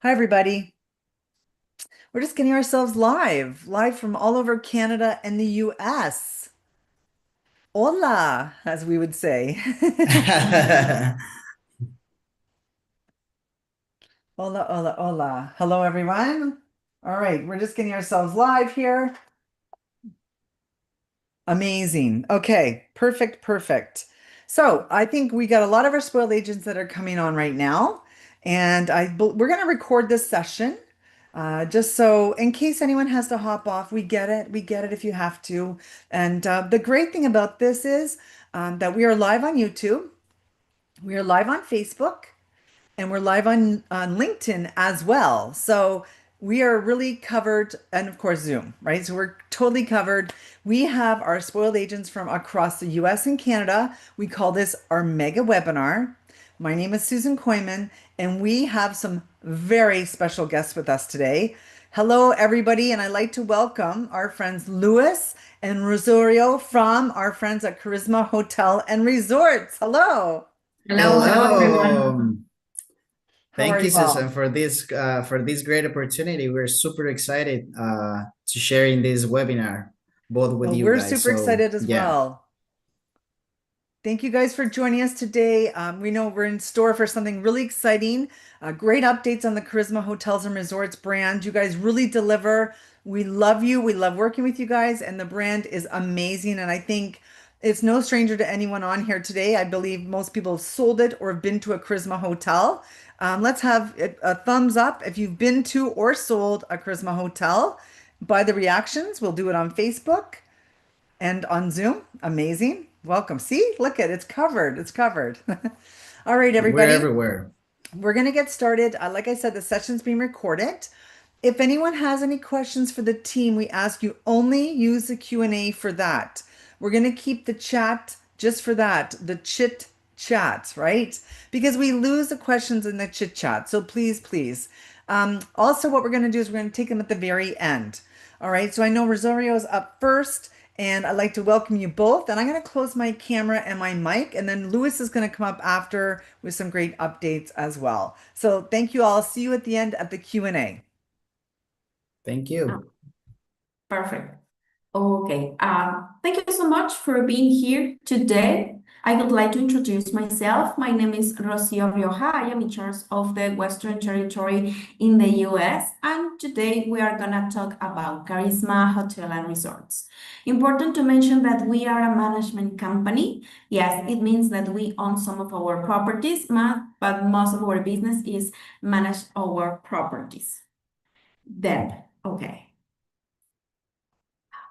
Hi, everybody. We're just getting ourselves live from all over Canada and the US. Hola, as we would say. Hola, hola, hola. Hello, everyone. All right, we're just getting ourselves live here. Amazing. Okay, perfect, perfect. So I think we got a lot of our spoiled agents that are coming on right now, and we're going to record this session, just so in case anyone has to hop off, we get it. We get it if you have to. And the great thing about this is that we are live on YouTube, we are live on Facebook, and we're live on LinkedIn as well. So we are really covered, and of course, Zoom, right? So we're totally covered. We have our spoiled agents from across the US and Canada. We call this our mega webinar. My name is Susan Koyman, and we have some very special guests with us today. Hello, everybody, and I'd like to welcome our friends Louis and Rosario from our friends at Karisma Hotel and Resorts. Hello. Hello, everyone. Hello. How are Thank you, you all? Susan, for this great opportunity. We're super excited to share in this webinar, both with Well, you we're guys. super So excited as yeah, well. Thank you guys for joining us today. We know we're in store for something really exciting. Great updates on the Karisma Hotels and Resorts brand. You guys really deliver. We love you. We love working with you guys, and the brand is amazing. And I think it's no stranger to anyone on here today. I believe most people have sold it or have been to a Karisma hotel. Let's have a thumbs up if you've been to or sold a Karisma hotel. By the reactions, we'll do it on Facebook and on Zoom. Amazing. Welcome. See, look at it's covered. It's covered. All right, we're everybody. everywhere. We're going to get started. Like I said, the session's being recorded. If anyone has any questions for the team, we ask you only use the Q&A for that. We're going to keep the chat just for that, the chit chat, right? Because we lose the questions in the chit chat. So please, please. Also, what we're going to do is we're going to take them at the very end. All right. So I know Rosario is up first, and I'd like to welcome you both. And I'm going to close my camera and my mic, and then Louis is going to come up after with some great updates as well. So thank you all. See you at the end at the Q&A. Thank Ah, you. Perfect. Okay. Thank you so much for being here today. I would like to introduce myself. My name is Rocio Rioja. I am in charge of the Western Territory in the US. And today we are going to talk about Karisma Hotel and Resorts. Important to mention that we are a management company. Yes, it means that we own some of our properties, but most of our business is manage our properties. Then, okay.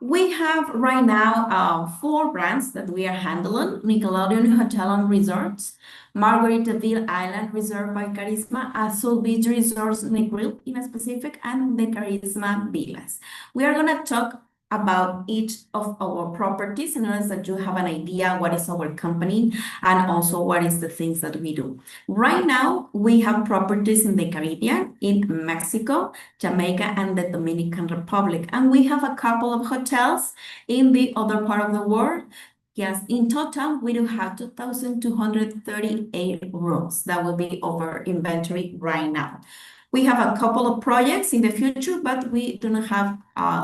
We have right now four brands that we are handling: Nickelodeon Hotel and Resorts, Margaritaville Island Resort by Karisma, Azul Beach Resorts Negril in specific, and the Karisma Villas. We are going to talk about each of our properties in order that you have an idea what is our company and also what is the things that we do. Right now, we have properties in the Caribbean, in Mexico, Jamaica, and the Dominican Republic. And we have a couple of hotels in the other part of the world. Yes, in total, we do have 2,238 rooms that will be over inventory right now. We have a couple of projects in the future, but we do not have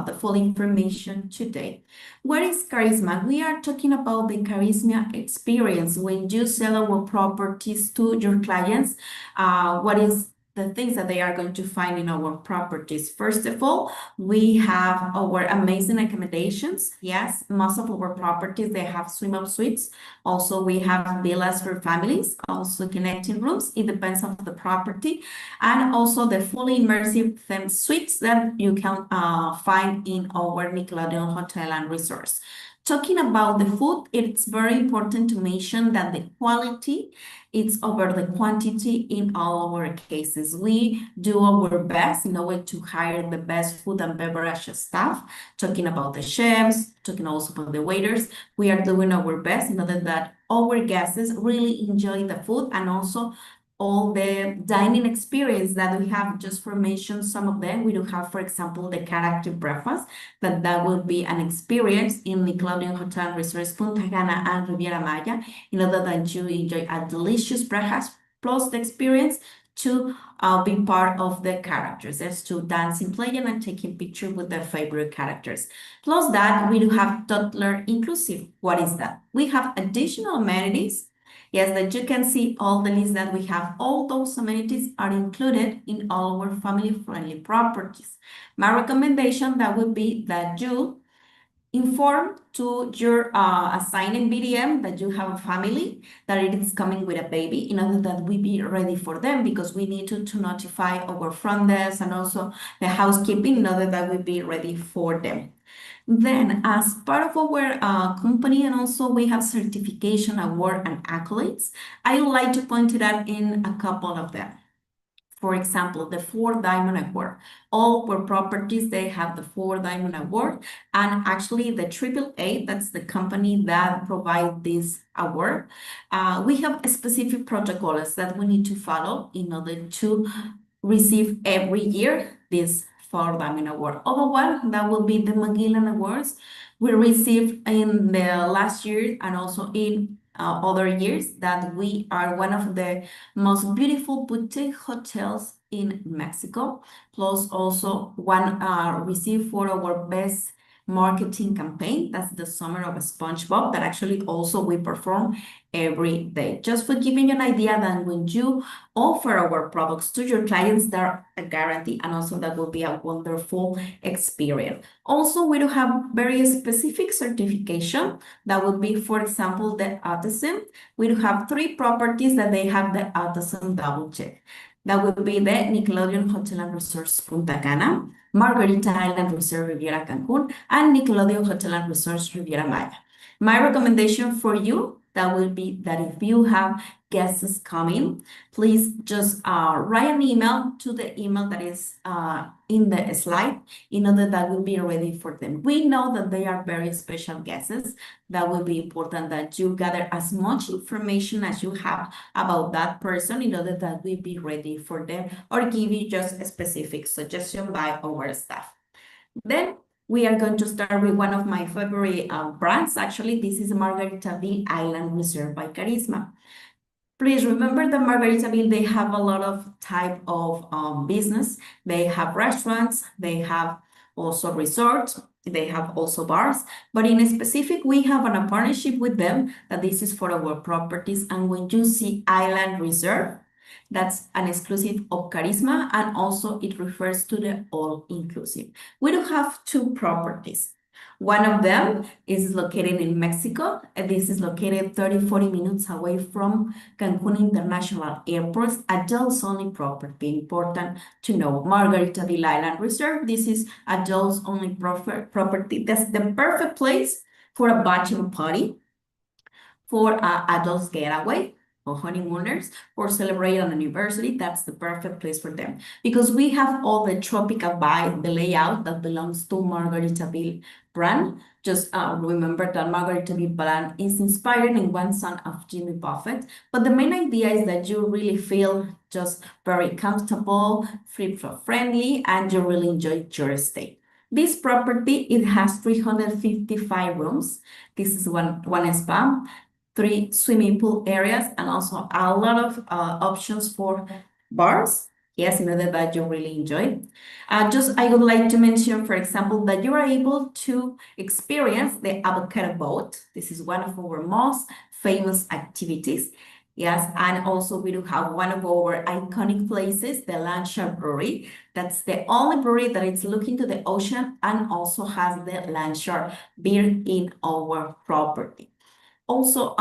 the full information today. What is Charisma? We are talking about the Charisma experience. When you sell our properties to your clients, what is the things that they are going to find in our properties? First of all, we have our amazing accommodations. Yes, most of our properties, they have swim-up suites. Also, we have villas for families, also connecting rooms. It depends on the property. And also the fully immersive theme suites that you can find in our Nickelodeon Hotel and Resorts. Talking about the food, it's very important to mention that the quality is over the quantity in all our cases. We do our best in order to hire the best food and beverage staff. Talking about the chefs, talking also about the waiters, we are doing our best in order that our guests really enjoy the food and also all the dining experience that we have. Just for mention some of them, we do have, for example, the character breakfast, that will be an experience in the Nickelodeon Hotel Resorts Punta Cana and Riviera Maya, in order that you enjoy a delicious breakfast plus the experience to be part of the characters. There's to dancing, playing, and taking pictures with their favorite characters. Plus that, we do have toddler inclusive. What is that? We have additional amenities. Yes, that you can see all the list that we have. All those amenities are included in all our family-friendly properties. My recommendation that would be that you inform to your assigned BDM that you have a family, that it is coming with a baby, in order that we be ready for them, because we need to notify our front desk and also the housekeeping in order that we be ready for them. Then, as part of our company, and also we have certification, award, and accolades, I would like to point it out in a couple of them. For example, the 4 Diamond Award. All our properties, they have the 4 Diamond Award. And actually the AAA, that's the company that provide this award. We have specific protocols that we need to follow in order to receive every year this 4 Diamond Award. Other one, that will be the Magellan Awards. We received in the last year and also in other years that we are one of the most beautiful boutique hotels in Mexico. Plus also one received for our best marketing campaign. That's the Summer of SpongeBob, that actually also we perform every day. Just for giving you an idea that when you offer our products to your clients, they're a guarantee, and also that will be a wonderful experience. Also, we do have very specific certification that would be, for example, the autism. We do have 3 properties that they have the autism double check. That would be the Nickelodeon Hotel and Resorts Punta Cana, Margarita Island Resort Riviera Cancun, and Nickelodeon Hotel and Resorts Riviera Maya. My recommendation for you, that will be that if you have guests coming, please just write an email to the email that is in the slide, in order that will be ready for them. We know that they are very special guests. That will be important that you gather as much information as you have about that person, in order that we be ready for them, or give you just a specific suggestion by our staff. Then we are going to start with one of my favorite brands. Actually, this is Margaritaville Island Resort by Karisma. Please remember that Margaritaville, they have a lot of type of business. They have restaurants, they have also resorts, they have also bars, but in specific, we have a partnership with them that this is for our properties. And when you see Island Resort, that's an exclusive of Karisma, and also it refers to the all-inclusive. We do have 2 properties. One of them is located in Mexico, and this is located 30-40 minutes away from Cancun International Airport, adults-only property. Important to know, Margaritaville Island Resort, this is adults-only property. That's the perfect place for a bachelor party, for adults getaway, or honeymooners, or celebrate an anniversary. That's the perfect place for them, because we have all the tropical vibe, the layout that belongs to Margaritaville brand. Just remember that Margaritaville brand is inspired in one son of Jimmy Buffett, but the main idea is that you really feel just very comfortable, friendly, and you really enjoy your stay. This property, it has 355 rooms. This is one spa, 3 swimming pool areas, and also a lot of options for bars. Yes, in order that you really enjoy. I would like to mention, for example, that you are able to experience the avocado boat. This is one of our most famous activities. Yes, and also we do have one of our iconic places, the Landshore Brewery. That's the only brewery that is looking to the ocean and also has the Landshore beer in our property. Also,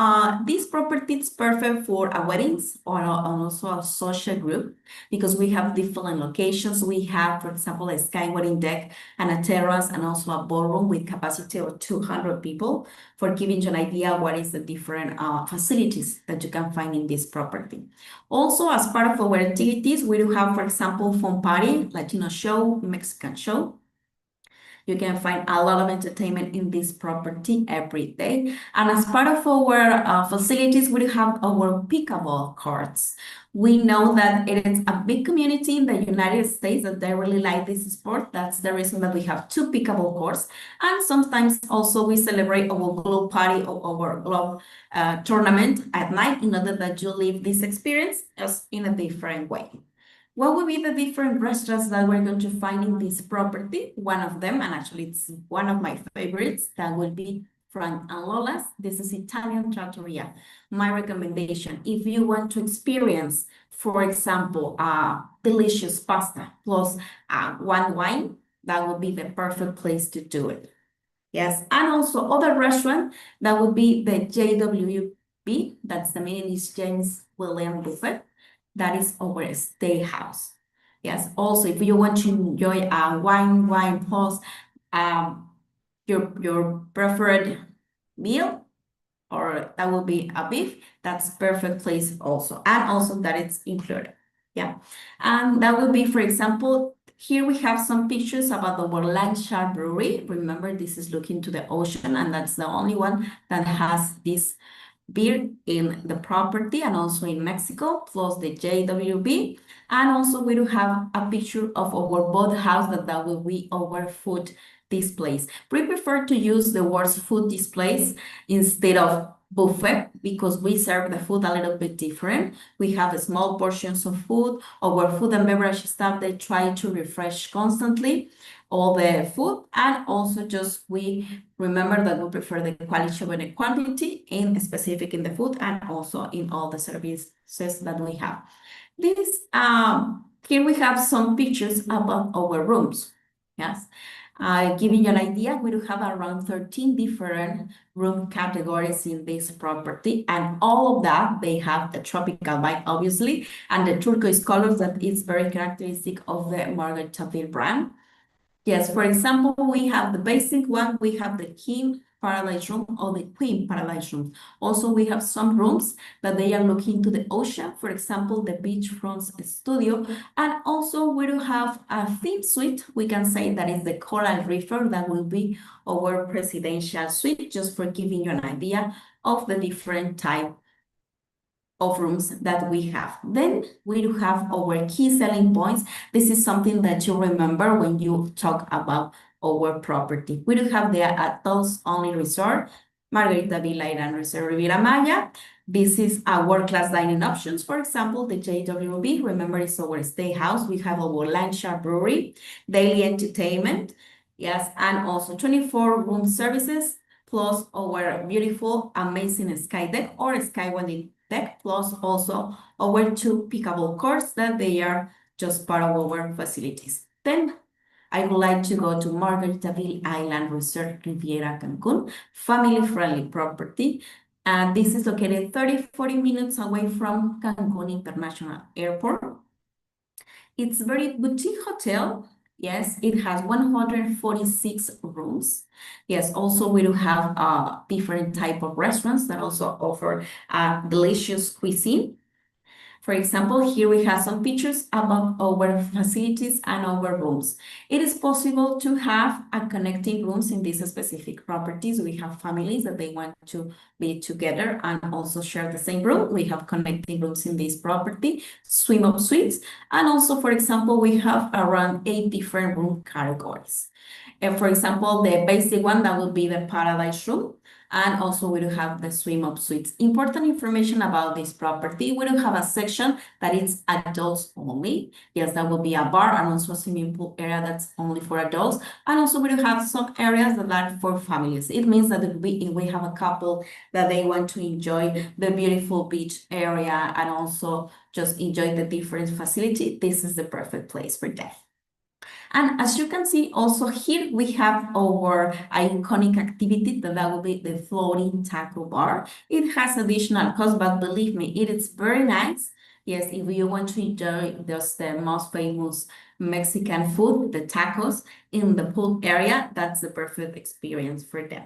this property is perfect for weddings or also a social group, because we have different locations. We have, for example, a sky wedding deck and a terrace, and also a ballroom with capacity of 200 people, for giving you an idea what is the different facilities that you can find in this property. Also, as part of our activities, we do have, for example, fun party, Latino show, Mexican show. You can find a lot of entertainment in this property every day. And as part of our facilities, we have our pickleball courts. We know that it is a big community in the United States that they really like this sport. That's the reason that we have 2 pickleball courts. And sometimes also we celebrate our globe party or our globe tournament at night, in order that you live this experience just in a different way. What would be the different restaurants that we're going to find in this property? One of them, and actually it's one of my favorites, that will be Frank and Lola's. This is Italian trattoria. My recommendation, if you want to experience, for example, delicious pasta plus one wine, that would be the perfect place to do it. Yes, and also other restaurant, that would be the JWB, that's the meaning is James William Buffet. That is our steakhouse. Yes, also if you want to enjoy a wine plus your preferred meal, or that will be a beef, that's perfect place also. And also that it's included. Yeah. And that would be, for example, here we have some pictures about the Lancashire Brewery. Remember, this is looking to the ocean, and that's the only one that has this beer in the property, and also in Mexico, plus the JWB. And also we do have a picture of our boathouse that will be our food displays. We prefer to use the words food displays instead of buffet because we serve the food a little bit different. We have small portions of food. Our food and beverage staff, they try to refresh constantly all the food, and also just we remember that we prefer the quality over the quantity, in specific in the food and also in all the services that we have. This here we have some pictures about our rooms. Yes. Giving you an idea, we do have around 13 different room categories in this property, and all of that, they have the tropical vibe, obviously, and the turquoise colors that is very characteristic of the Margaritaville brand. Yes, for example, we have the basic one, we have the King Paradise Room or the Queen Paradise Room. Also, we have some rooms that they are looking to the ocean, for example, the beachfront studio. And also we do have a theme suite. We can say that is the Coral Reefer, that will be our presidential suite, just for giving you an idea of the different type of rooms that we have. Then we do have our key selling points. This is something that you remember when you talk about our property. We do have the adults only resort, Margaritaville Island Resort Riviera Maya. This is our world-class dining options. For example, the JWB, remember, is our steakhouse. We have our Lancashire Brewery, daily entertainment, yes, and also 24 room services, plus our beautiful, amazing sky deck or sky wedding deck, plus also our two pickable courts that they are just part of our facilities. Then I would like to go to Margaritaville Island Resort Riviera Cancun, family-friendly property. And this is located 30-40 minutes away from Cancun International Airport. It's very boutique hotel. Yes, it has 146 rooms. Yes, also we do have different type of restaurants that also offer delicious cuisine. For example, here we have some pictures about our facilities and our rooms. It is possible to have a connecting rooms in these specific properties. We have families that they want to be together and also share the same room. We have connecting rooms in this property, swim up suites, and also, for example, we have around 8 different room categories. And for example, the basic one, that would be the Paradise Room. And also we do have the swim up suites. Important information about this property. We do have a section that is adults only. Yes, that will be a bar and also a swimming pool area that's only for adults. And also we do have some areas that are for families. It means that if we have a couple that they want to enjoy the beautiful beach area and also just enjoy the different facility, this is the perfect place for them. And as you can see, also here we have our iconic activity that will be the floating taco bar. It has additional cost, but believe me, it is very nice. Yes, if you want to enjoy just the most famous Mexican food, the tacos in the pool area, that's the perfect experience for them.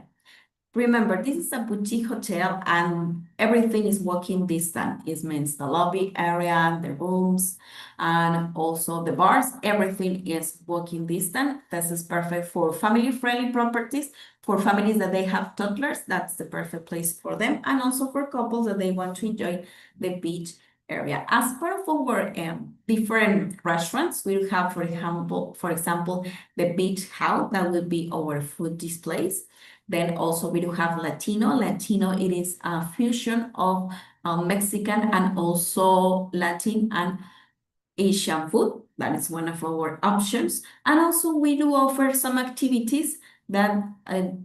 Remember, this is a boutique hotel and everything is walking distance. It means the lobby area, the rooms, and also the bars. Everything is walking distance. This is perfect for family-friendly properties. For families that they have toddlers, that's the perfect place for them. And also for couples that they want to enjoy the beach area. As part of our different restaurants, we have, for example, the beach house, that will be our food displays. Then also we do have Latino. Latino, it is a fusion of Mexican and also Latin and Asian food. That is one of our options. And also we do offer some activities that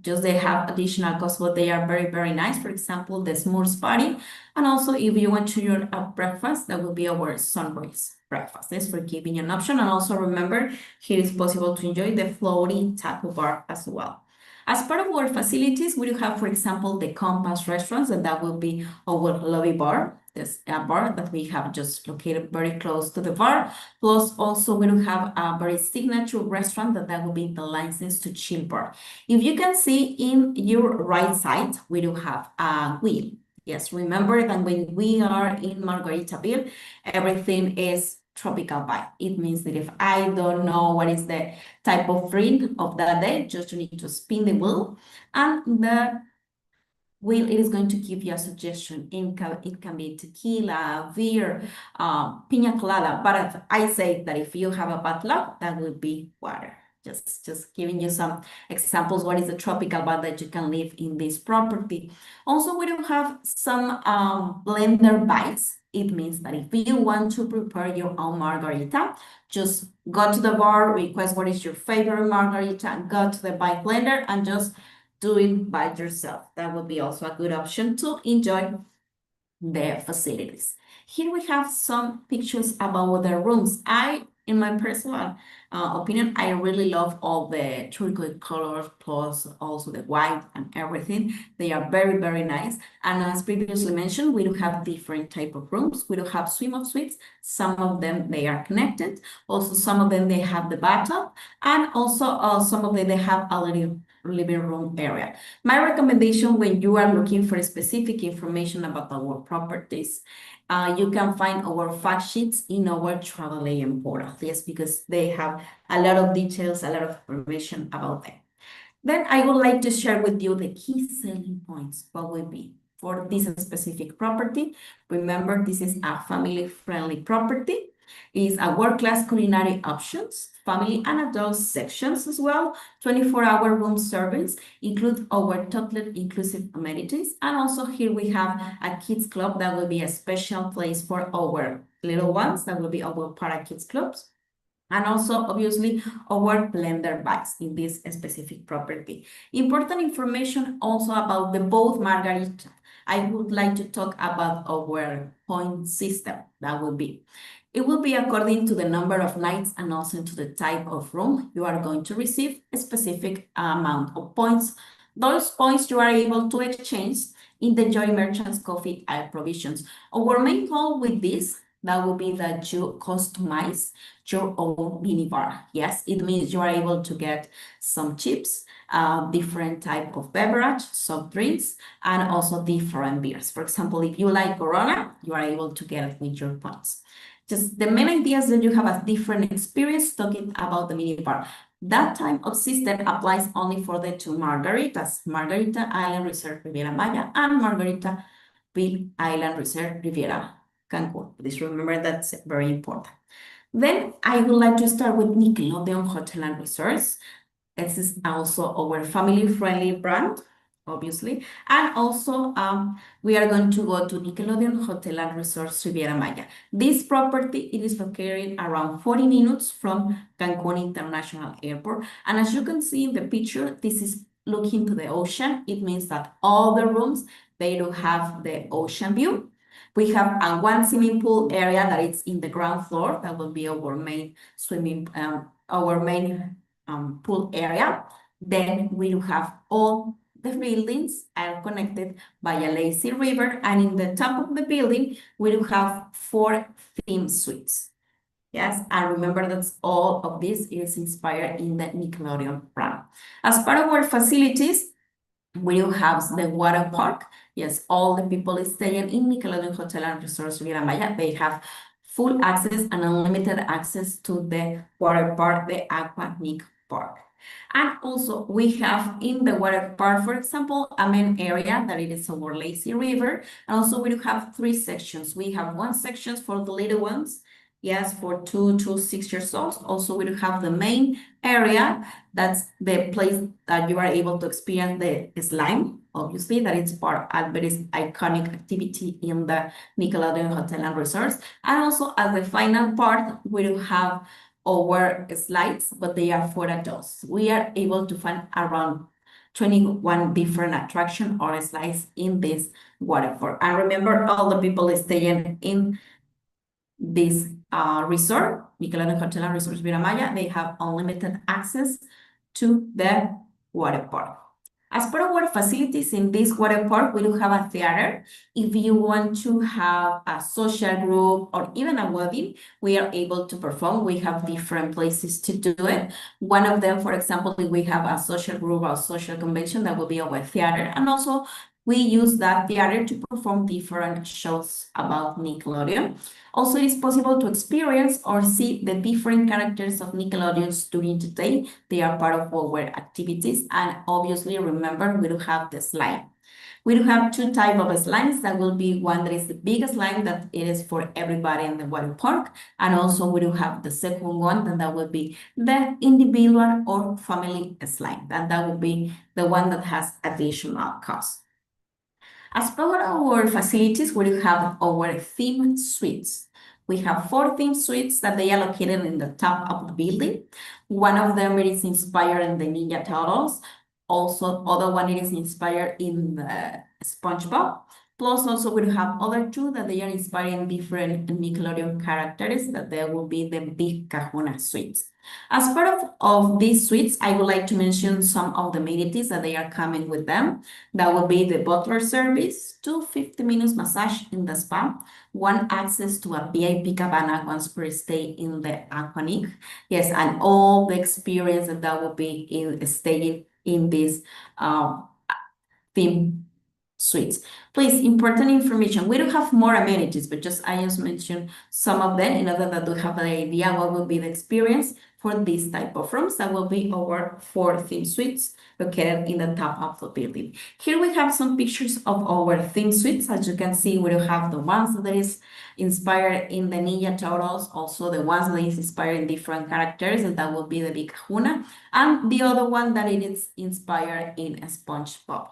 just they have additional cost, but they are very, very nice. For example, the s'mores party. And also if you want to do a breakfast, that will be our sunrise breakfast. Thanks for giving an option. And also remember, here is possible to enjoy the floating taco bar as well. As part of our facilities, we do have, for example, the Compass restaurants, and that will be our lobby bar. This bar that we have just located very close to the bar. Plus, also we do have a very signature restaurant that will be the License to Chill bar. If you can see in your right side, we do have a wheel. Yes, remember that when we are in Margaritaville, everything is tropical vibe. It means that if I don't know what is the type of drink of that day, just you need to spin the wheel, and the wheel it is going to give you a suggestion. It can be tequila, beer, pina colada. But I say that if you have a bad luck, that would be water. Just giving you some examples. What is the tropical vibe that you can live in this property? Also, we do have some blender bites. It means that if you want to prepare your own margarita, just go to the bar, request what is your favorite margarita, go to the bike blender and just do it by yourself. That would be also a good option to enjoy the facilities. Here we have some pictures about the rooms. In my personal opinion, I really love all the turquoise colors, plus also the white and everything. They are very, very nice. And as previously mentioned, we do have different type of rooms. We do have swim-up suites. Some of them, they are connected. Also, some of them, they have the bathtub. And also, some of them, they have a little living room area. My recommendation when you are looking for specific information about our properties, you can find our fact sheets in our travel agent portal. Yes, because they have a lot of details, a lot of information about them. Then I would like to share with you the key selling points. What will be for this specific property? Remember, this is a family-friendly property. It is a world-class culinary options, family and adult sections as well, 24-hour room service, include our toddler inclusive amenities. And also here we have a kids club that will be a special place for our little ones. That will be our para kids clubs. And also, obviously, our blender bags in this specific property. Important information also about the both margarita. I would like to talk about our point system. That will be. It will be according to the number of nights and also to the type of room. You are going to receive a specific amount of points. Those points you are able to exchange in the Joy Merchants Coffee provisions. Our main goal with this, that will be that you customize your own minibar. Yes, it means you are able to get some chips, different type of beverage, soft drinks, and also different beers. For example, if you like Corona, you are able to get it with your points. Just the main idea is that you have a different experience talking about the minibar. That type of system applies only for the two margaritas, Margarita Island Resort Riviera Maya and Margarita Bill Island Resort Riviera Cancun. Please remember that's very important. Then I would like to start with Nickelodeon Hotel and Resorts. This is also our family-friendly brand, obviously. And also, we are going to go to Nickelodeon Hotel and Resorts Riviera Maya. This property, it is located around 40 minutes from Cancun International Airport. And as you can see in the picture, this is looking to the ocean. It means that all the rooms, they do have the ocean view. We have one swimming pool area that is in the ground floor. That will be our main swimming, our main pool area. Then we do have all the buildings are connected by a lazy river, and in the top of the building, we do have 4 theme suites. Yes, and remember that all of this is inspired in the Nickelodeon brand. As part of our facilities, we do have the water park. Yes, all the people staying in Nickelodeon Hotel and Resorts Riviera Maya, they have full access and unlimited access to the water park, the Aqua Nick Park. And also we have in the water park, for example, a main area that it is our lazy river. And also we do have 3 sections. We have one section for the little ones. Yes, for 2 to 6 years old. Also, we do have the main area. That's the place that you are able to experience the slime. Obviously, that is part a very iconic activity in the Nickelodeon Hotel and Resorts. And also, as the final part, we do have our slides, but they are for adults. We are able to find around 21 different attraction or slides in this water park. And remember, all the people staying in this resort, Nickelodeon Hotel and Resorts Viramaya, they have unlimited access to the water park. As per our facilities in this water park, we do have a theater. If you want to have a social group or even a wedding, we are able to perform. We have different places to do it. One of them, for example, if we have a social group or social convention, that will be our theater. And also, we use that theater to perform different shows about Nickelodeon. Also, it is possible to experience or see the different characters of Nickelodeons during the day. They are part of our activities. And obviously, remember, we do have the slime. We do have two types of slimes. That will be one that is the biggest slime that it is for everybody in the water park. And also we do have the second one, and that will be the individual or family slime. And that will be the one that has additional cost. As per our facilities, we do have our theme suites. We have 4 theme suites that they are located in the top of the building. One of them is inspired in the Ninja Turtles. Also, other one is inspired in the SpongeBob. Plus, also we have other 2 that they are inspiring different Nickelodeon characters that there will be the Big Kahuna suites. As part of these suites, I would like to mention some of the amenities that they are coming with them. That will be the butler service, 2 50 minutes massage in the spa, 1 access to a VIP cabana once per stay in the Aquanic. Yes, and all the experience that will be in staying in this theme suites. Please, important information. We do have more amenities, but I just mentioned some of them in order that we have an idea what will be the experience for this type of rooms. That will be our 4 theme suites located in the top of the building. Here we have some pictures of our theme suites. As you can see, we do have the ones that is inspired in the Ninja Turtles, also the ones that is inspired in different characters, and that will be the Big Kahuna, and the other one that it is inspired in SpongeBob.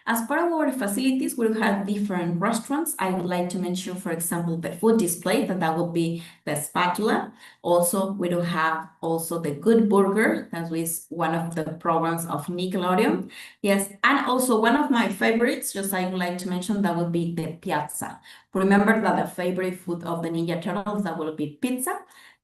As part of our facilities, we have different restaurants. I would like to mention, for example, the food display, that would be the spatula. Also, we do have also the Good Burger, that is one of the programs of Nickelodeon. Yes, and also one of my favorites, I would like to mention, that would be the piazza. Remember that the favorite food of the Ninja Turtles, that will be pizza.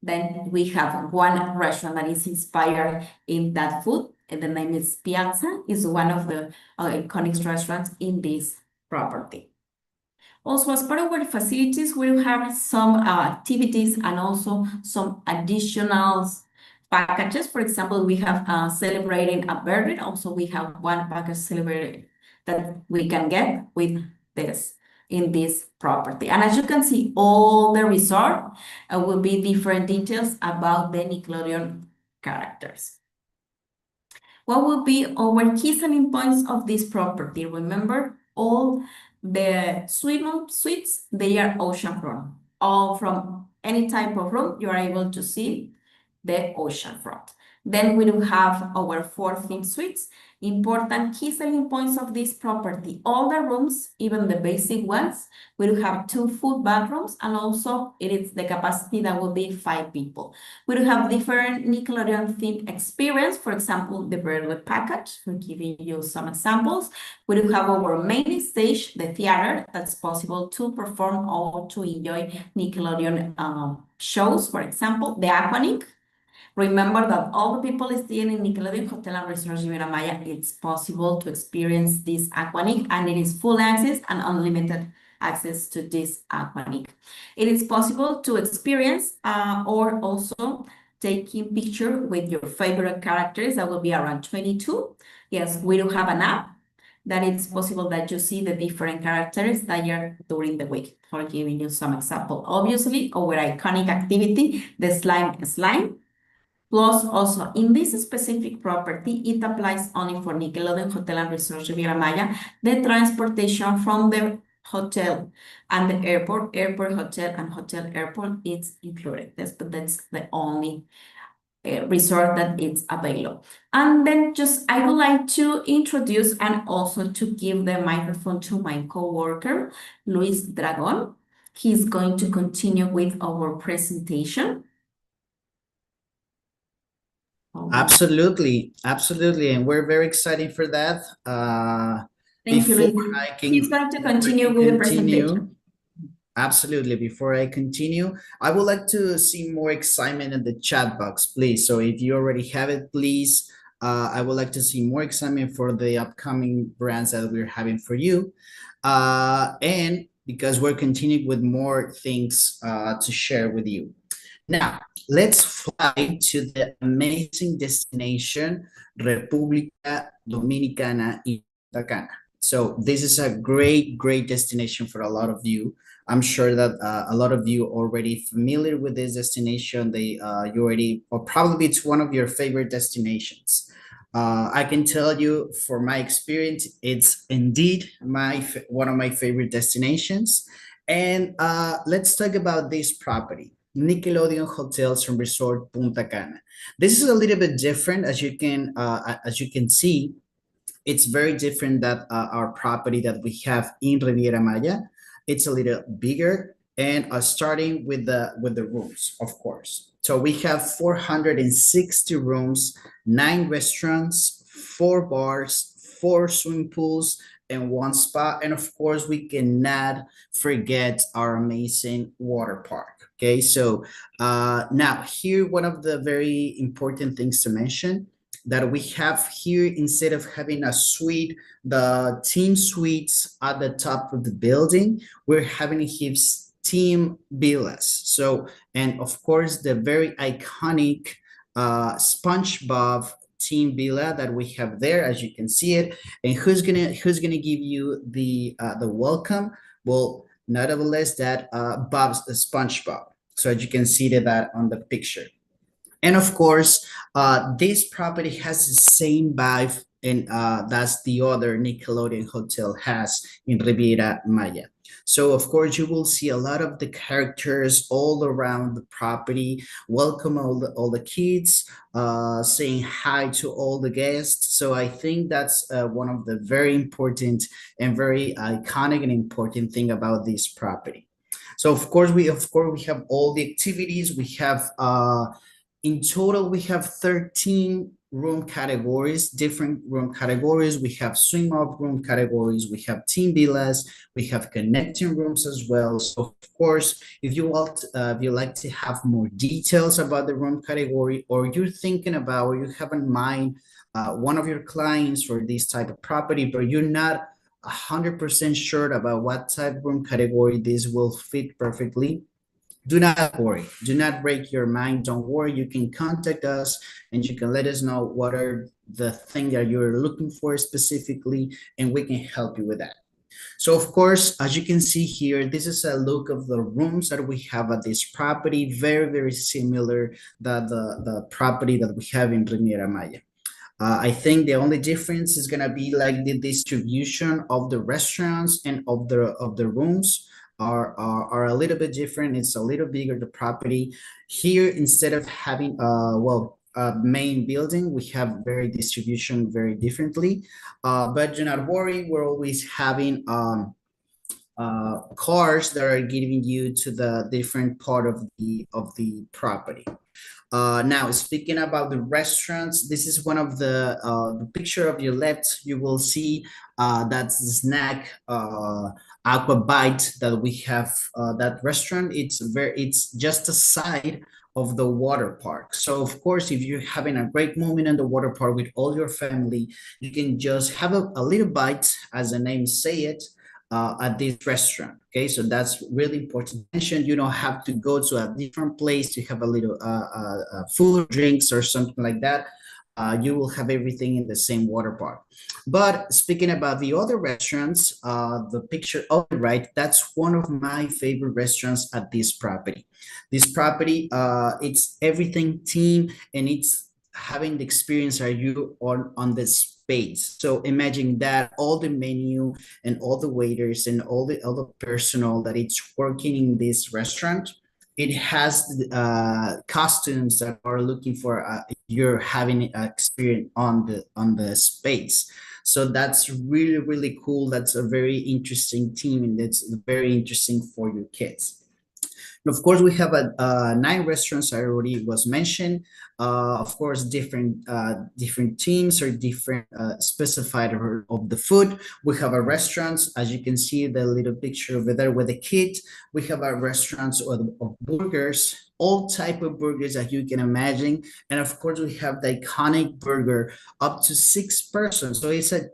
Then we have one restaurant that is inspired in that food, and the name is Piazza. It's one of the iconic restaurants in this property. Also, as part of our facilities, we will have some activities and also some additional packages. For example, we have celebrating a birthday. Also, we have one package celebrated that we can get with this in this property. And as you can see, all the resort will be different details about the Nickelodeon characters. What will be our key selling points of this property? Remember, all the suites, they are oceanfront. All from any type of room, you are able to see the oceanfront. Then we do have our 4 theme suites. Important key selling points of this property. All the rooms, even the basic ones, we do have 2 full bathrooms, and also it is the capacity that will be 5 people. We do have different Nickelodeon themed experience. For example, the birthday package. We're giving you some examples. We do have our main stage, the theater, that's possible to perform or to enjoy Nickelodeon shows. For example, the Aquanic. Remember that all the people staying in Nickelodeon Hotel and Resorts Riviera Maya, it's possible to experience this Aquanic, and it is full access and unlimited access to this Aquanic. It is possible to experience or also taking picture with your favorite characters. That will be around 22. Yes, we do have an app that it's possible that you see the different characters that are during the week. For giving you some example, obviously our iconic activity, the slime. Plus, also, in this specific property, it applies only for Nickelodeon Hotel and Resorts Riviera Maya, the transportation from the hotel and the airport hotel and hotel airport, it's included. That's the only resort that it's available. And then just I would like to introduce and also to give the microphone to my coworker, Luis Dragon. He's going to continue with our presentation. Absolutely, absolutely, and we're very excited for that. Thank you, Before Luis. I He's can, going to before I continue can with the presentation. continue, absolutely. Before I continue, I would like to see more excitement in the chat box, please. So if you already have it, please, I would like to see more excitement for the upcoming brands that we're having for you. And because we're continuing with more things to share with you. Now, let's fly to the amazing destination, República Dominicana y Punta Cana. So this is a great, great destination for a lot of you. I'm sure that a lot of you already familiar with this destination. You already, or probably it's one of your favorite destinations. I can tell you, for my experience, it's indeed one of my favorite destinations. And let's talk about this property, Nickelodeon Hotels and Resort Punta Cana. This is a little bit different, as you can see. It's very different that our property that we have in Riviera Maya. It's a little bigger, and starting with the rooms, of course. So we have 460 rooms, 9 restaurants, 4 bars, 4 swimming pools, and 1 spa. And of course, we cannot forget our amazing water park. Okay, so now here, one of the very important things to mention that we have here, instead of having a suite, the team suites at the top of the building, we're having here team villas. So, and of course, the very iconic SpongeBob team villa that we have there, as you can see it. And who's gonna give you the welcome? Well, not less that Bob's the SpongeBob. So as you can see that on the picture. And of course, this property has the same vibe, and that's the other Nickelodeon hotel has in Riviera Maya. So of course, you will see a lot of the characters all around the property. Welcome all the kids, saying hi to all the guests. So I think that's one of the very important and very iconic and important thing about this property. So of course we have all the activities. We have in total, we have 13 room categories, different room categories. We have swing up room categories. We have team villas. We have connecting rooms as well. So of course, if you like to have more details about the room category, or you're thinking about, or you have in mind one of your clients for this type of property, but you're not 100% sure about what type of room category this will fit perfectly, do not worry. Do not break your mind. Don't worry. You can contact us and you can let us know what are the thing that you're looking for specifically, and we can help you with that. So of course, as you can see here, this is a look of the rooms that we have at this property. Very, very similar that the property that we have in Riviera Maya. I think the only difference is gonna be like the distribution of the restaurants and of the rooms are a little bit different. It's a little bigger, the property. Here, instead of having a main building, we have very distribution very differently. But do not worry, we're always having cars that are giving you to the different part of the property. Now, speaking about the restaurants, this is one of the picture of your left. You will see that's the snack Aqua Bite that we have. That restaurant, it's just a side of the water park. So of course, if you're having a great moment in the water park with all your family, you can just have a little bite, as the name say it, at this restaurant. Okay, so that's really important to mention. You don't have to go to a different place to have a little food, drinks, or something like that. You will have everything in the same water park. But speaking about the other restaurants, the picture on the right, that's one of my favorite restaurants at this property. This property, it's everything team, and it's having the experience are you on the space. So imagine that all the menu and all the waiters and all the other personnel that it's working in this restaurant, it has costumes that are looking for you're having an experience on the space. So that's really, really cool. That's a very interesting team, and it's very interesting for your kids. And of course, we have 9 restaurants. I already was mentioned. Of course, different teams or different specified of the food. We have a restaurants, as you can see the little picture over there with the kid. We have our restaurants of burgers, all type of burgers that you can imagine. And of course, we have the iconic burger up to 6 persons. So it's a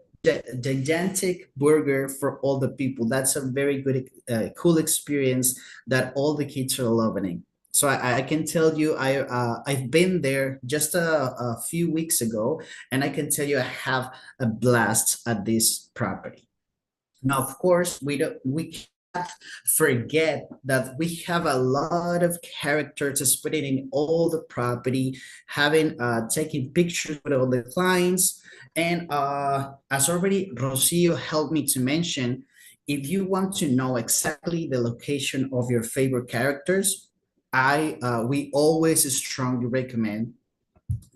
gigantic burger for all the people. That's a very good, cool experience that all the kids are loving. So I can tell you, I've been there just a few weeks ago, and I can tell you I have a blast at this property. Now, of course, we can't forget that we have a lot of characters spread in all the property, having taking pictures with all the clients. And as already Rocio helped me to mention, if you want to know exactly the location of your favorite characters, I we always strongly recommend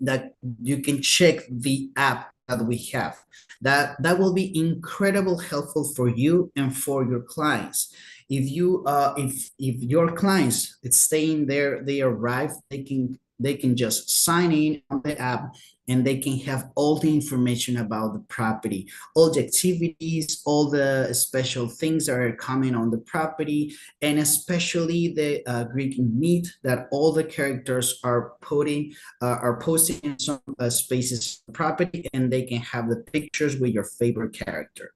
that you can check the app that we have. That will be incredible helpful for you and for your clients. If your clients it's staying there, they arrive, they can just sign in on the app, and they can have all the information about the property, all the activities, all the special things that are coming on the property, and especially the Greek meat that all the characters are posting in some spaces property, and they can have the pictures with your favorite character.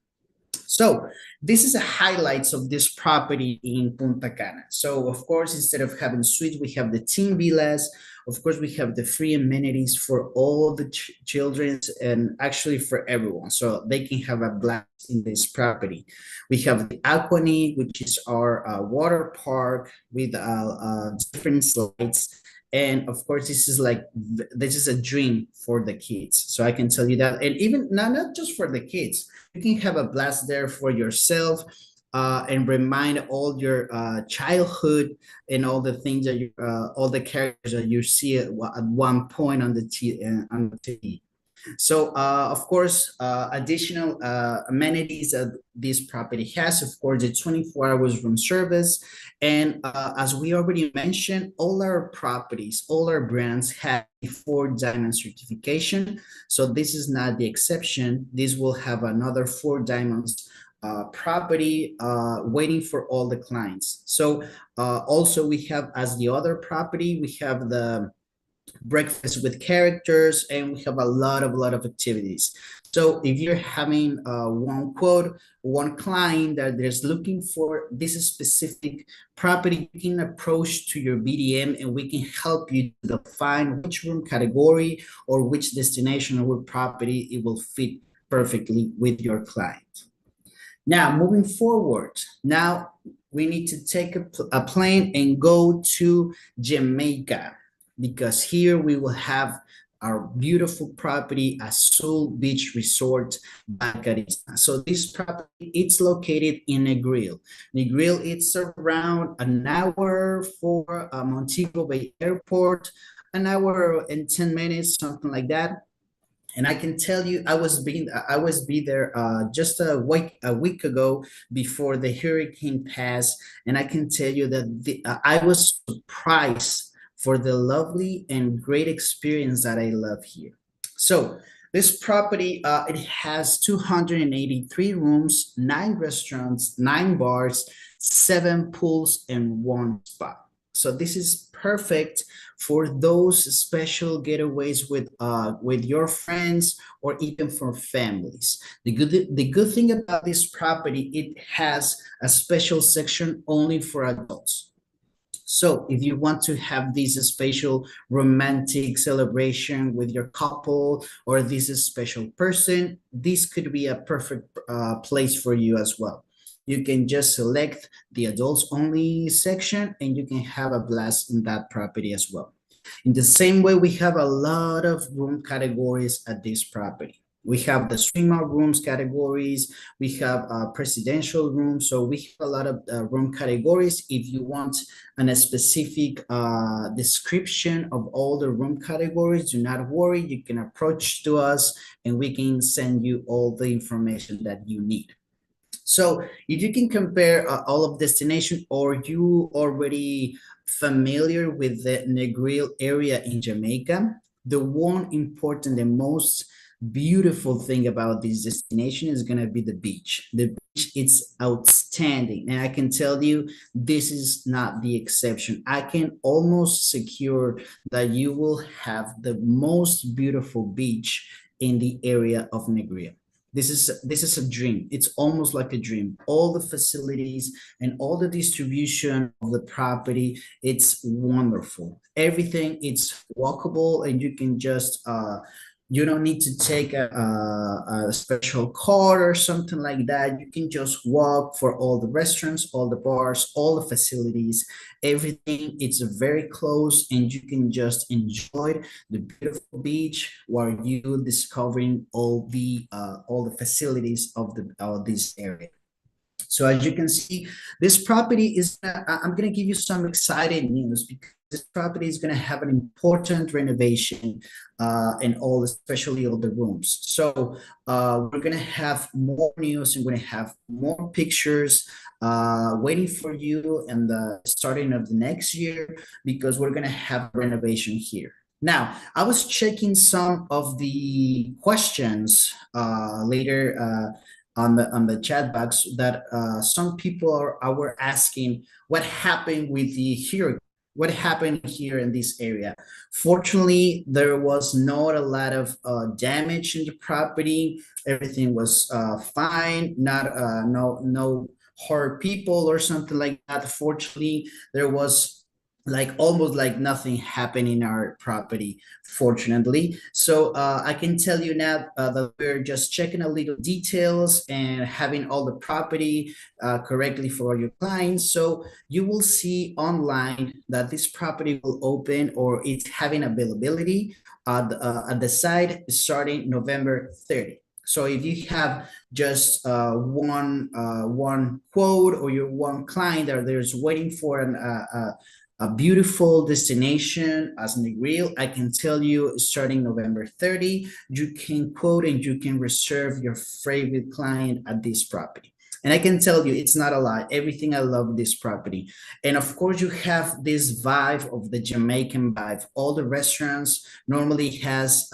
So this is the highlights of this property in Punta Cana. So of course, instead of having suites, we have the team villas. Of course, we have the free amenities for all the children and actually for everyone. So they can have a blast in this property. We have the Aquanid, which is our water park with different slides. And of course, this is a dream for the kids. So I can tell you that. And even not just for the kids, you can have a blast there for yourself and remind all your childhood and all the things that all the characters that you see at one point on the TV. So, of course, additional amenities that this property has, of course, the 24 hours room service. And as we already mentioned, all our properties, all our brands have a 4 diamond certification. So this is not the exception. This will have another 4 diamonds property waiting for all the clients. So also we have, as the other property, we have the breakfast with characters, and we have a lot of activities. So if you're having one client that is looking for this specific property, you can approach to your BDM, and we can help you to define which room category or which destination or property it will fit perfectly with your client. Now, moving forward, now we need to take a plane and go to Jamaica, because here we will have our beautiful property, Azul Beach Resort by Karisma. So this property, it's located in Negril. Negril, it's around an hour for Montego Bay Airport, an hour and 10 minutes, something like that. And I can tell you, I was there just a week ago before the hurricane passed, and I can tell you that I was surprised for the lovely and great experience that I love here. So this property, it has 283 rooms, 9 restaurants, 9 bars, 7 pools, and 1 spa. So this is perfect for those special getaways with your friends or even for families. The good thing about this property, it has a special section only for adults. So if you want to have this special romantic celebration with your couple or this special person, this could be a perfect place for you as well. You can just select the adults only section, and you can have a blast in that property as well. In the same way, we have a lot of room categories at this property. We have the swing out rooms categories. We have presidential rooms. So we have a lot of room categories. If you want a specific description of all the room categories, do not worry. You can approach to us and we can send you all the information that you need. So if you can compare all of destination, or you already familiar with the Negril area in Jamaica, the one important and most beautiful thing about this destination is going to be the beach. The beach, it's outstanding. And I can tell you, this is not the exception. I can almost secure that you will have the most beautiful beach in the area of Negril. This is a dream. It's almost like a dream. All the facilities and all the distribution of the property, it's wonderful. Everything, it's walkable, and you can just you don't need to take a special car or something like that. You can just walk for all the restaurants, all the bars, all the facilities, everything. It's very close, and you can just enjoy the beautiful beach while you discovering all the facilities of this area. So as you can see, this property is, I'm going to give you some exciting news, because this property is going to have an important renovation in all, especially all the rooms. So we're going to have more news, and we're going to have more pictures waiting for you in the starting of the next year, because we're going to have renovation here. Now, I was checking some of the questions later on the chat box that some people were asking what happened with the hurricane. What happened here in this area? Fortunately, there was not a lot of damage in the property. Everything was fine. No hurt people or something like that. Fortunately, there was like almost like nothing happened in our property, fortunately. So I can tell you now that we're just checking a little details and having all the property correctly for your clients. So you will see online that this property will open, or it's having availability at the site starting November 30. So if you have just one quote, or your one client that there's waiting for a beautiful destination as Negril, I can tell you, starting November 30, you can quote and you can reserve your favorite client at this property. And I can tell you, it's not a lie. Everything I love this property. And of course, you have this vibe of the Jamaican vibe. All the restaurants normally has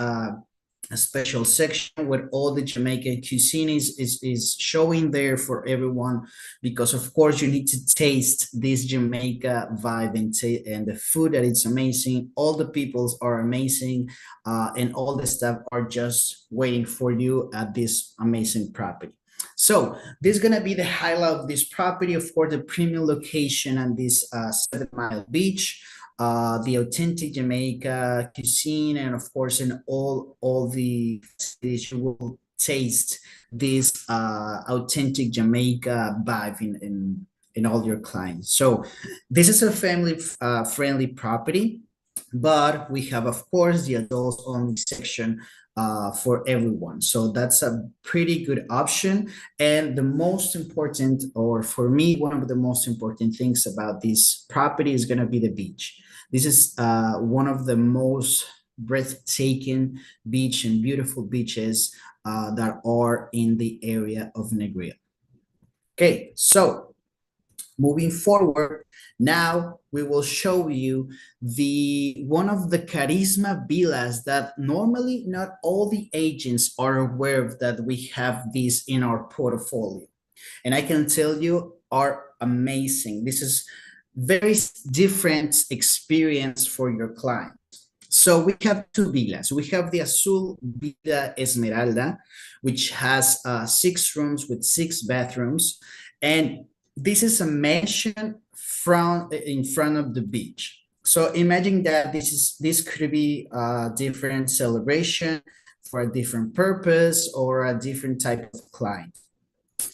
a special section where all the Jamaican cuisine is showing there for everyone, because of course you need to taste this Jamaica vibe, and the food that it's amazing. All the peoples are amazing, and all the stuff are just waiting for you at this amazing property. So this is gonna be the highlight of this property, of course, the premium location on this 7 Mile Beach. The authentic Jamaica cuisine, and of course, in all the facilities, you will taste this authentic Jamaica vibe in all your clients. So this is a family friendly property, but we have, of course, the adults only section for everyone. So that's a pretty good option. And the most important, or for me, one of the most important things about this property is going to be the beach. This is one of the most breathtaking beach and beautiful beaches that are in the area of Negril. Okay, so moving forward, now we will show you one of the Karisma villas that normally not all the agents are aware of, that we have this in our portfolio. And I can tell you, are amazing. This is very different experience for your client. So we have two villas. We have the Azul Villa Esmeralda, which has 6 rooms with 6 bathrooms. And this is a mansion in front of the beach. So imagine that this could be a different celebration for a different purpose or a different type of client.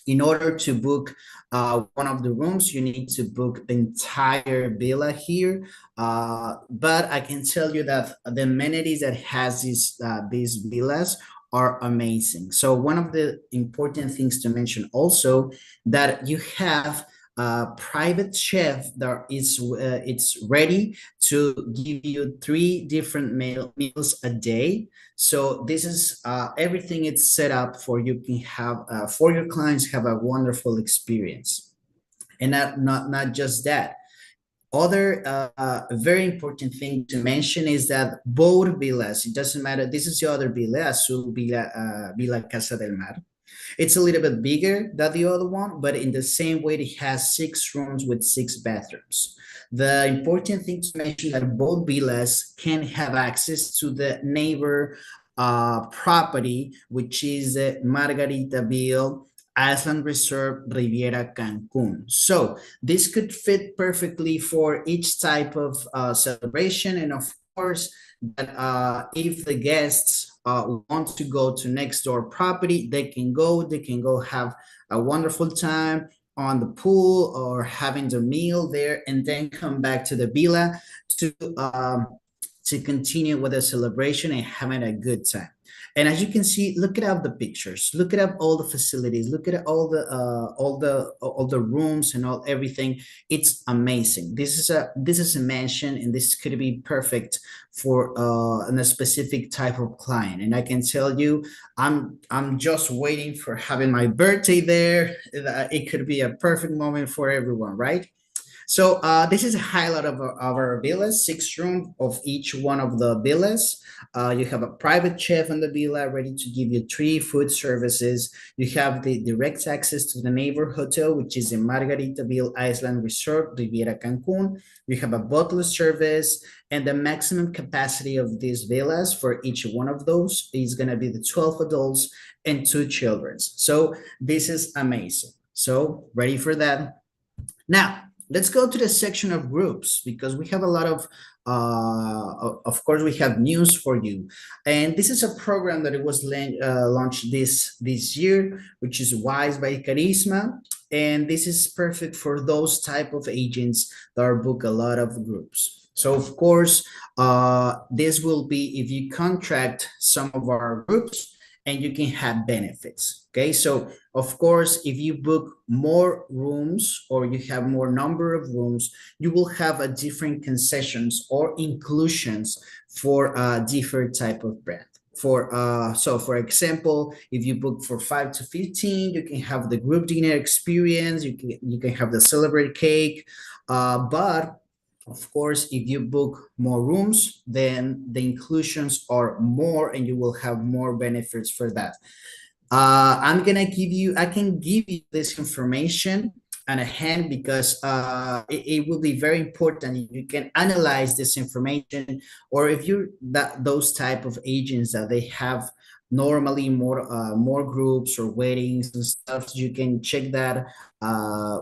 In order to book one of the rooms, you need to book the entire villa here. But I can tell you that the amenities that has these villas are amazing. So one of the important things to mention also that you have a private chef that is it's ready to give you 3 different meals a day. So this is everything it's set up for you can have for your clients have a wonderful experience. And not just that. Other very important thing to mention is that both villas, it doesn't matter, this is the other villa, Azul Villa, Villa Casa del Mar. It's a little bit bigger than the other one, but in the same way, it has 6 rooms with 6 bathrooms. The important thing to mention that both villas can have access to the neighbor property, which is Margaritaville Island Resort Riviera Cancun. So this could fit perfectly for each type of celebration. And of course, that if the guests want to go to next door property, they can go have a wonderful time on the pool or having the meal there and then come back to the villa to continue with the celebration and having a good time. And as you can see, look at all the pictures, look at all the facilities, look at all the rooms and all everything. It's amazing. This is a mansion, and this could be perfect for a specific type of client. And I can tell you, I'm just waiting for having my birthday there. It could be a perfect moment for everyone, right? So this is a highlight of our villas, 6 rooms of each one of the villas. You have a private chef in the villa ready to give you 3 food services. You have the direct access to the neighbor hotel, which is the Margaritaville Island Resort, Riviera Cancun. You have a butler service, and the maximum capacity of these villas for each one of those is going to be the 12 adults and 2 children. So this is amazing. So ready for that? Now, let's go to the section of groups because we have a lot of course, we have news for you. And this is a program that it was launched this year, which is Wise by Karisma. And this is perfect for those type of agents that book a lot of groups. So of course, this will be if you contract some of our groups and you can have benefits. Okay, so of course, if you book more rooms or you have more number of rooms, you will have a different concessions or inclusions for a different type of brand. For example, if you book for 5 to 15, you can have the group dinner experience. You can have the celebrate cake, but of course, if you book more rooms, then the inclusions are more and you will have more benefits for that. I can give you this information on a hand because it will be very important. You can analyze this information, or if you're those type of agents that they have normally more groups or weddings and stuff, you can check that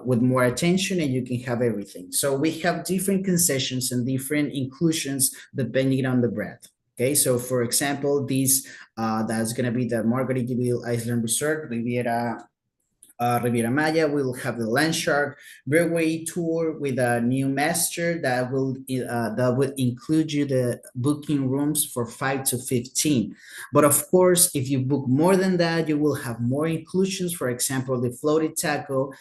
with more attention and you can have everything. So we have different concessions and different inclusions depending on the brand. Okay, so for example, that's going to be the Margaritaville Island Resort, Riviera Maya. We'll have the Landshark Railway tour with a new master that will include you the booking rooms for 5 to 15. But of course, if you book more than that, you will have more inclusions. For example, the floated taco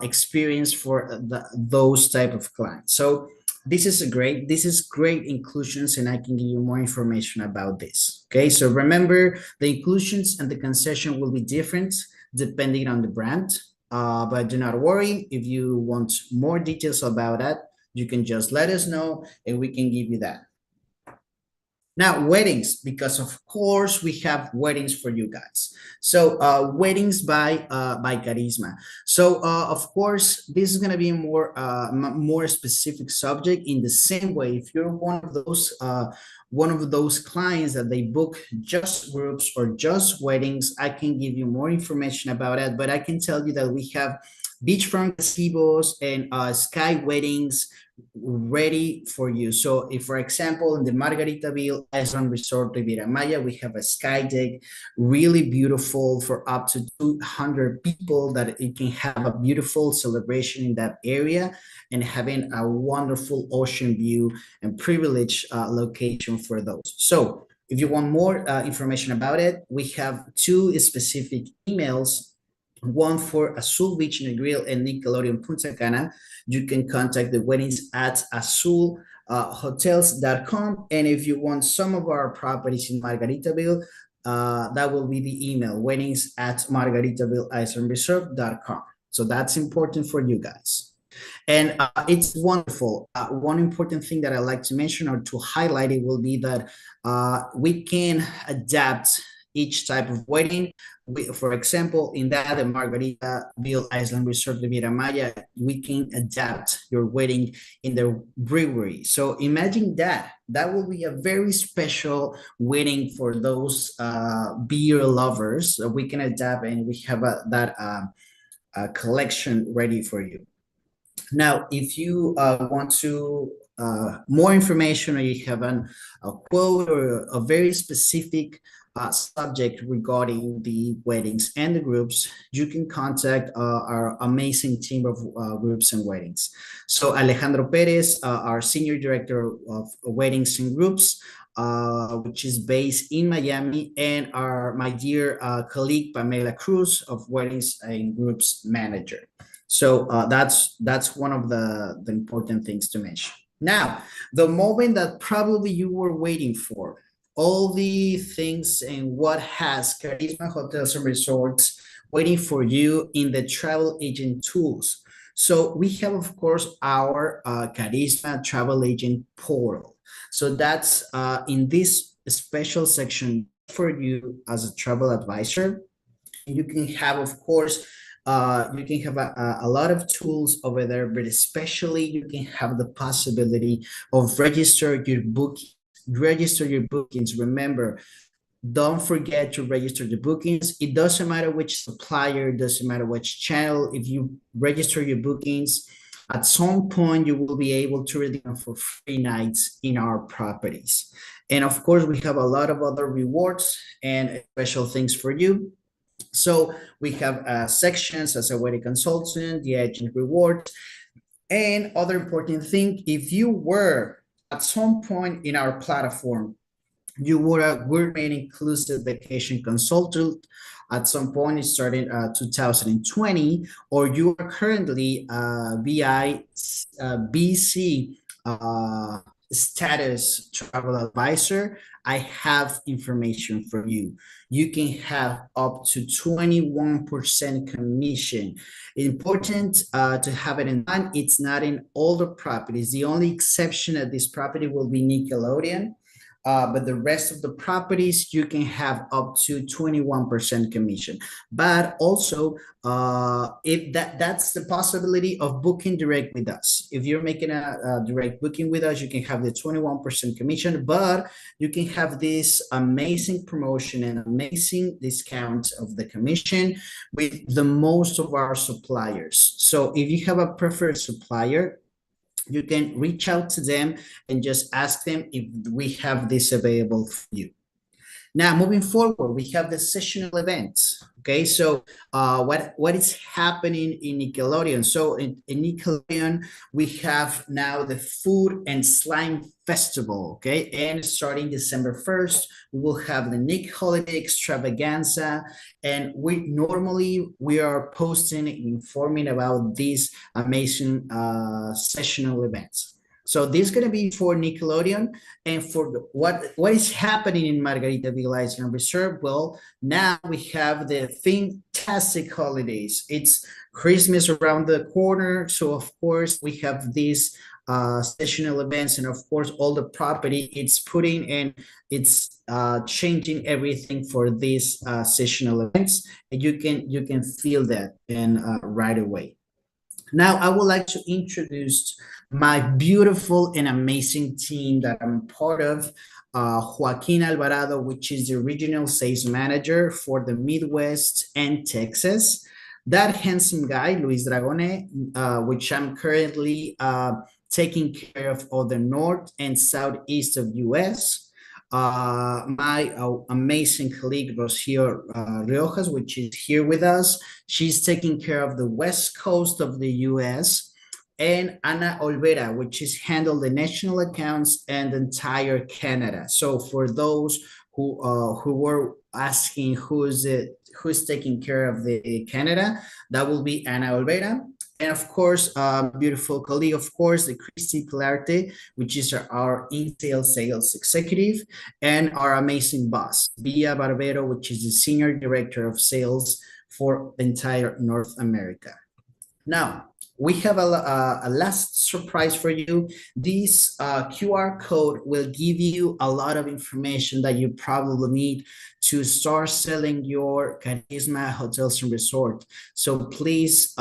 experience for those type of clients. So this is great inclusions, and I can give you more information about this. Okay, so remember the inclusions and the concession will be different depending on the brand. But do not worry, if you want more details about that, you can just let us know and we can give you that. Now, weddings, because of course we have weddings for you guys. So weddings by Karisma. So of course, this is going to be more specific subject in the same way. If you're one of those clients that they book just groups or just weddings, I can give you more information about it. But I can tell you that we have beachfront gazebos, and sky weddings ready for you. So if, for example, in the Margaritaville Island Resort Riviera Maya, we have a sky deck, really beautiful for up to 200 people, that it can have a beautiful celebration in that area and having a wonderful ocean view and privileged location for those. So if you want more information about it, we have two specific emails, one for Azul Beach and Grill and Nickelodeon Punta Cana. You can contact the weddings at azulhotels.com. And if you want some of our properties in Margaritaville, that will be the email, weddings at margaritavilleislandresort.com. So that's important for you guys. And it's wonderful. One important thing that I like to mention or to highlight it will be that we can adapt each type of wedding. For example, in that the Margaritaville Island Resort Riviera Maya, we can adapt your wedding in the brewery. So imagine that. That will be a very special wedding for those beer lovers. We can adapt, and we have that collection ready for you. Now, if you want to more information, or you have a quote or a very specific subject regarding the weddings and the groups, you can contact our amazing team of groups and weddings. So Alejandro Perez, our Senior Director of Weddings and Groups, which is based in Miami, and my dear colleague Pamela Cruz of Weddings and Groups Manager. So that's one of the important things to mention. Now, the moment that probably you were waiting for, all the things and what has Karisma Hotels and Resorts waiting for you in the travel agent tools. So we have, of course, our Karisma Travel Agent Portal. So that's in this special section for you as a travel advisor. You can have, of course, you can have a lot of tools over there, but especially you can have the possibility of register your bookings. Remember, don't forget to register the bookings. It doesn't matter which supplier, doesn't matter which channel. If you register your bookings, at some point you will be able to redeem for free nights in our properties. And of course, we have a lot of other rewards and special things for you. So we have sections as a wedding consultant, the agent reward, and other important thing. If you were at some point in our platform, you were a gourmet inclusive vacation consultant at some point starting 2020, or you are currently BC status travel advisor, I have information for you. You can have up to 21% commission. Important to have it in mind. It's not in all the properties. The only exception at this property will be Nickelodeon. But the rest of the properties, you can have up to 21% commission. But also, if that's the possibility of booking direct with us. If you're making a direct booking with us, you can have the 21% commission, but you can have this amazing promotion and amazing discount of the commission with the most of our suppliers. So if you have a preferred supplier, you can reach out to them and just ask them if we have this available for you. Now, moving forward, we have the sessional events. Okay, so what is happening in Nickelodeon? So in Nickelodeon, we have now the Food and Slime Festival. Okay, and starting December 1st, we will have the Nick Holiday Extravaganza, and we are posting and informing about these amazing sessional events. So this is going to be for Nickelodeon, and for what is happening in Margaritaville Island Resort. Well, now we have the fantastic holidays. It's Christmas around the corner, so of course we have these sessional events, and of course all the property it's putting and it's changing everything for these sessional events, and you can feel that and right away. Now, I would like to introduce my beautiful and amazing team that I'm part of. Joaquin Alvarado, which is the regional sales manager for the Midwest and Texas. That handsome guy, Luis Dragone, which I'm currently taking care of all the north and southeast of US. My amazing colleague Rocio Riojas, which is here with us, she's taking care of the west coast of the US. And Ana Olvera, which is handle the national accounts and entire Canada. So for those who were asking who's taking care of the Canada, that will be Ana Olvera. And of course, beautiful colleague, of course, the Christy Pilarte, which is our sales executive, and our amazing boss, Via Barbero, which is the senior director of sales for the entire North America. Now, we have a last surprise for you. This QR code will give you a lot of information that you probably need to start selling your Karisma Hotels and Resort. So please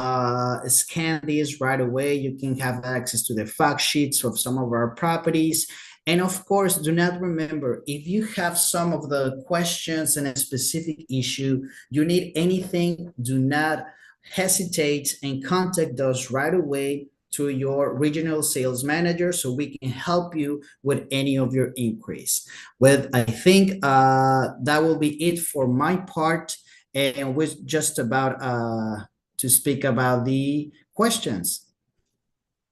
scan this right away. You can have access to the fact sheets of some of our properties. And of course, do not remember, if you have some of the questions and a specific issue, you need anything, do not hesitate and contact us right away to your regional sales manager so we can help you with any of your inquiries. Well, I think that will be it for my part, and we're just about to speak about the questions.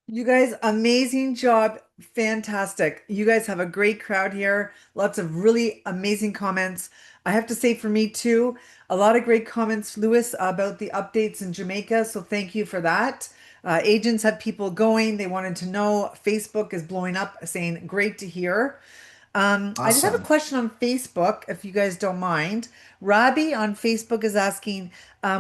You guys, amazing job. Fantastic. You guys have a great crowd here. Lots of really amazing comments. I have to say for me too, a lot of great comments, Lewis, about the updates in Jamaica. So thank you for that. Agents have people going. They wanted to know. Facebook is blowing up, saying great to hear. I just have a Awesome. question on Facebook, if you guys don't mind. Robbie on Facebook is asking,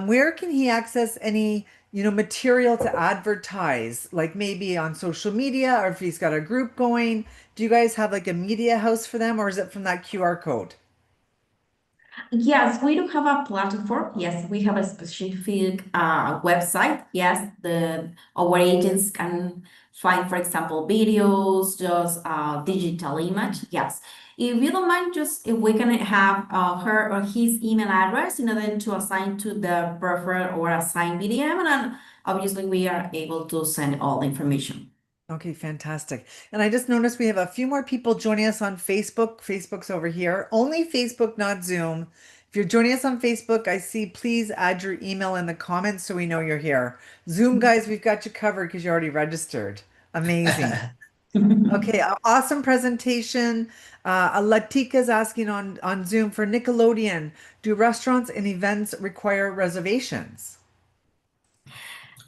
where can he access any, material to advertise, like maybe on social media, or if he's got a group going. Do you guys have like a media house for them, or is it from that QR code? Yes, we do have a platform. Yes, we have a specific website. Yes, the our agents can find, for example, videos, just digital image. Yes. If you don't mind, just if we can have her or his email address in order to assign to the preferred or assigned BDM, and then obviously we are able to send all the information. Okay, fantastic. And I just noticed we have a few more people joining us on Facebook. Facebook's over here. Only Facebook, not Zoom. If you're joining us on Facebook, I see please add your email in the comments so we know you're here. Zoom guys, we've got you covered because you're already registered. Amazing. Okay, awesome presentation. Latika's asking on Zoom for Nickelodeon. Do restaurants and events require reservations?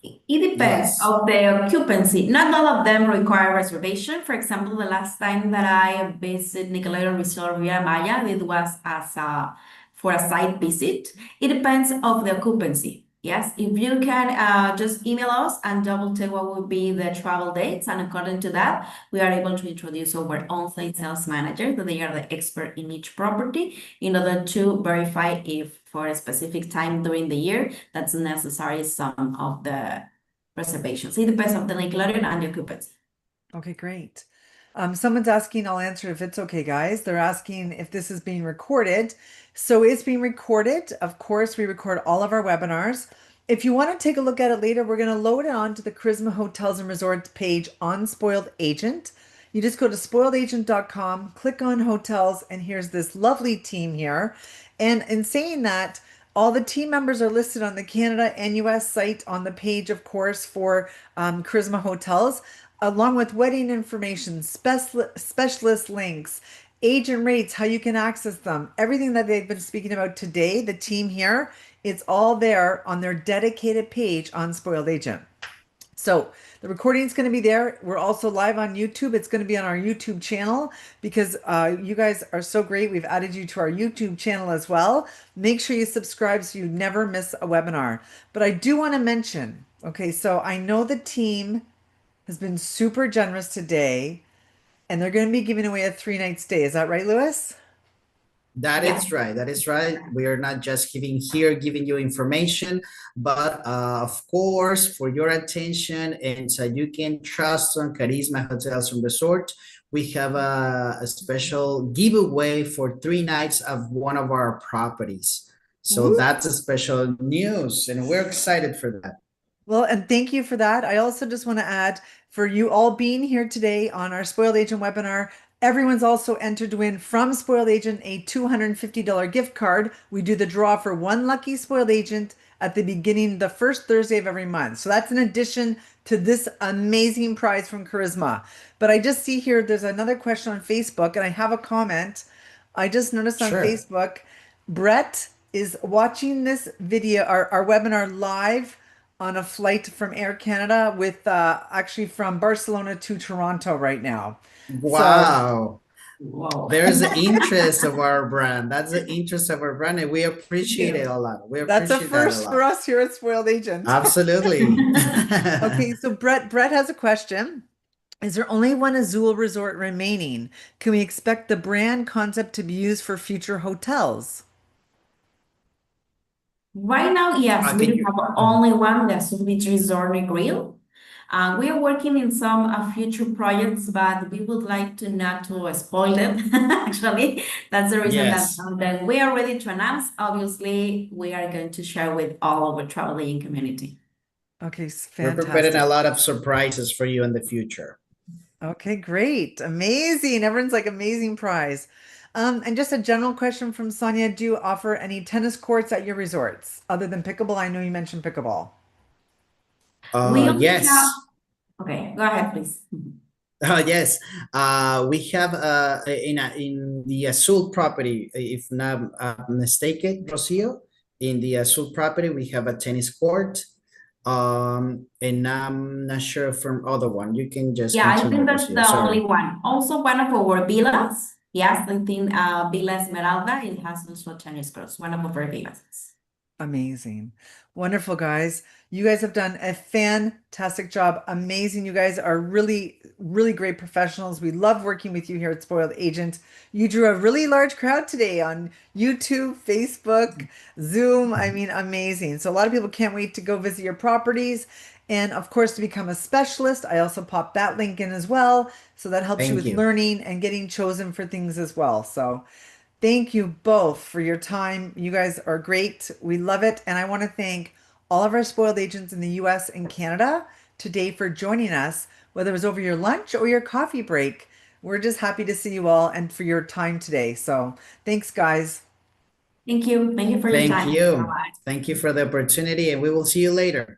It depends Yes. of the occupancy. Not all of them require reservation. For example, the last time that I visited Nickelodeon Resort Via Maya, it was as a for a site visit. It depends of the occupancy. Yes, if you can just email us and double check what would be the travel dates, and according to that, we are able to introduce our on-site sales manager, that they are the expert in each property, in order to verify if for a specific time during the year that's necessary some of the reservations. It depends on the Nickelodeon and the occupancy. Okay, great. Someone's asking, I'll answer if it's okay, guys. They're asking if this is being recorded. So it's being recorded. Of course, we record all of our webinars. If you want to take a look at it later, we're going to load it onto the Karisma Hotels and Resorts page on Spoiled Agent. You just go to spoiledagent.com, click on hotels, and here's this lovely team here. And in saying that, all the team members are listed on the Canada and US site on the page, of course, for Karisma Hotels, along with wedding information, specialist links, agent rates, how you can access them, everything that they've been speaking about today, the team here, it's all there on their dedicated page on Spoiled Agent. So the recording is going to be there. We're also live on YouTube. It's going to be on our YouTube channel because you guys are so great. We've added you to our YouTube channel as well. Make sure you subscribe so you never miss a webinar. But I do want to mention, okay, so I know the team has been super generous today and they're going to be giving away a 3-night stay. Is that right, Lewis? That Yeah. is right. That is right. We are not just giving you information, but of course, for your attention and so you can trust on Karisma Hotels and Resort, we have a special giveaway for 3 nights of one of our properties. So Woo. that's a special news, and we're excited for that. Well, and thank you for that. I also just want to add for you all being here today on our Spoiled Agent webinar, everyone's also entered to win from Spoiled Agent a $250 gift card. We do the draw for one lucky Spoiled Agent at the beginning, the first Thursday of every month. So that's an addition to this amazing prize from Karisma. But I just see here there's another question on Facebook, and I have a comment. I just noticed on Sure. Facebook, Brett is watching this video, our webinar live on a flight from Air Canada with actually from Barcelona to Toronto right now. So, Wow. Wow. There's the interest of our brand. That's the interest of our brand, and we appreciate Yeah. it a lot. We that's a appreciate that a first for lot. us here at Spoiled Agent. Absolutely. Okay, so Brett has a question. Is there only one Azul resort remaining? Can we expect the brand concept to be used for future hotels? Right now, yes, I we think do you. have Mhm. only one, the South Beach Resort and Grill. We are working in some future projects, but we would like to not to spoil it. Actually, that's the reason that, Yes, that we are ready to announce. Obviously, we are going to share with all of our traveling community. Okay, we're preparing a fantastic. lot of surprises for you in the future. Okay, great. Amazing. Everyone's like amazing prize. And just a general question from Sonia. Do you offer any tennis courts at your resorts other than pickleball? I know you mentioned pickleball. We only have, Yes. okay, go ahead, please. Yes, we have in the Azul property, if not mistaken, Rocio, in the Azul property we have a tennis court, and I'm not sure from other one. You can just Yeah, I continue, think that's Rocio. the only Sorry. one. Also, one of our villas. Yes, I think Villa Esmeralda, it has also tennis courts, one of our villas. Amazing. Wonderful, guys. You guys have done a fantastic job. Amazing. You guys are really, really great professionals. We love working with you here at Spoiled Agent. You drew a really large crowd today on YouTube, Facebook, Zoom. I mean, amazing. So a lot of people can't wait to go visit your properties. And of course, to become a specialist, I also popped that link in as well. So that helps you Thank with you. learning and getting chosen for things as well. So thank you both for your time. You guys are great. We love it. And I want to thank all of our spoiled agents in the US and Canada today for joining us, whether it was over your lunch or your coffee break. We're just happy to see you all and for your time today. So thanks, guys. Thank you. Thank you for your Thank time. you. Bye-bye. Thank you for the opportunity, and we will see you later.